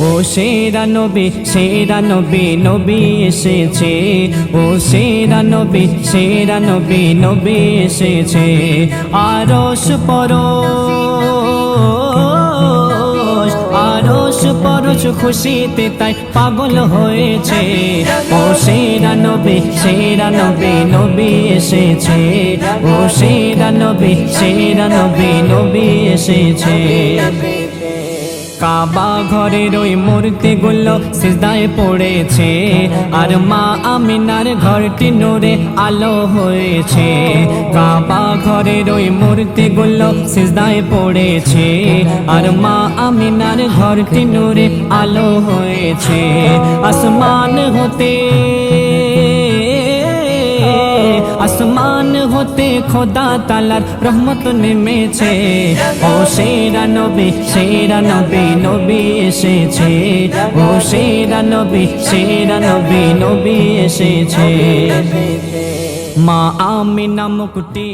ও সেরা নবী নবী এসেছে। ও সেরা নবী নবী এসেছে। আরশ পরশ খুশিতে তাই পাগল হয়েছে। ও সেরা নবী নবী এসেছে। ও সেরা নবী এসেছে। কাবা ঘরের ওই মূর্তিগুলো সিজদায় পড়েছে, আর মা আমিনার ঘরটি নূরে আলো হয়েছে। কাবা ঘরের ওই মূর্তিগুলো সিজদায় পড়েছে, আর মা আমিনার ঘরটি নূরে আলো হয়েছে। আসমান হতে খোদা তাআলার রহমত নেমেছে। ও সেরা নবী নবী এসেছে। ও সেরা নবী এসেছে। মা আমিনা মুকুটি